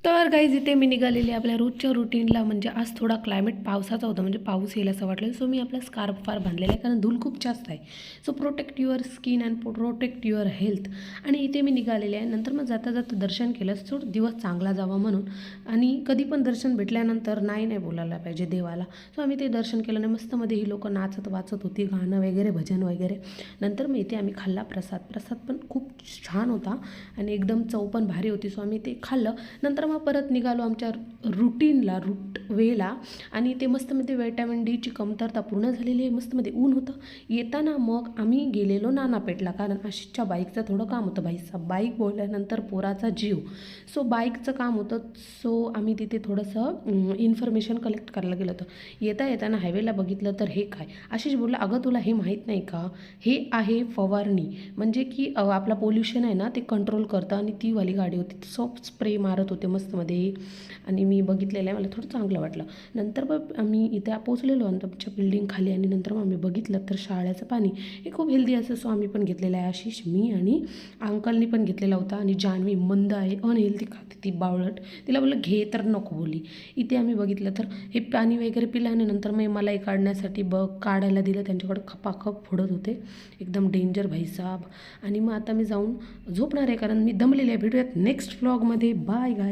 तर गाईज इथे मी निघालेली आपल्या रोजच्या रुटीनला. म्हणजे आज थोडा क्लायमेट पावसाचा होता, म्हणजे पाऊस येईल असं वाटलं. सो मी आपला स्कार्फ फार बांधलेला आहे कारण धूल खूप जास्त आहे. So protect your skin and protect your health. आणि इथे मी निघालेले आहे. नंतर मग जाता जाता दर्शन केलं, थोडं दिवस चांगला जावा म्हणून. आणि कधी पण दर्शन भेटल्यानंतर नाही बोलायला पाहिजे देवाला. सो आम्ही ते दर्शन केलं आणि मस्तमध्ये ही लोकं नाचत वाचत होती, गाणं वगैरे भजन वगैरे. नंतर मग इथे आम्ही खाल्ला प्रसाद पण खूप छान होता आणि एकदम चव पण भारी होती. सो आम्ही ते खाल्लं. नंतर मग परत निघालो आमच्या रुटीनला, वेला. आणि ते मस्तमध्ये व्हिटॅमिन डीची कमतरता पूर्ण झालेली आहे. मस्तमध्ये ऊन होतं. येताना मग आम्ही गेलेलो नानापेठला, कारण आशिषच्या बाईकचं थोडं काम होतं. बाईक बोलल्यानंतर पोराचा जीव. सो बाईकचं काम होतं. सो आम्ही तिथे थोडंसं इन्फॉर्मेशन कलेक्ट करायला गेलो होतो. येताना हायवेला बघितलं तर हे काय, आशिष बोलला, अगं तुला हे माहीत नाही का, हे आहे फवारणी. म्हणजे की आपला पोल्युशन आहे ना ते कंट्रोल करतं. आणि ती वाली गाडी होती, सॉफ्ट स्प्रे मारत होते मस्तमध्ये. आणि मी बघितलेलं आहे, मला थोडं चांगलं वाटलं. नंतर मग आम्ही इथे पोचलेलो आमच्या बिल्डिंग खाली. आणि नंतर मग आम्ही बघितलं तर शाळेचं पाणी हे खूप हेल्दी असं. सो आम्ही पण घेतलेलं आहे, आशिष, मी आणि अंकलनी पण घेतलेला होता. आणि जान्हवी मंद आहे, अनहेल्दी खाते ती बावळट, तिला बोललं घे तर नको बोली. इथे आम्ही बघितलं तर हे पाणी वगैरे पिलं. आणि नंतर मग मलाई काढण्यासाठी काढायला दिलं, त्यांच्याकडं खपाखप फोडत होते. एकदम डेंजर भाईसाब. आणि मग आता मी जाऊन झोपणार आहे कारण मी दमलेले आहे. भेटूयात नेक्स्ट व्लॉगमध्ये. बाय गाय.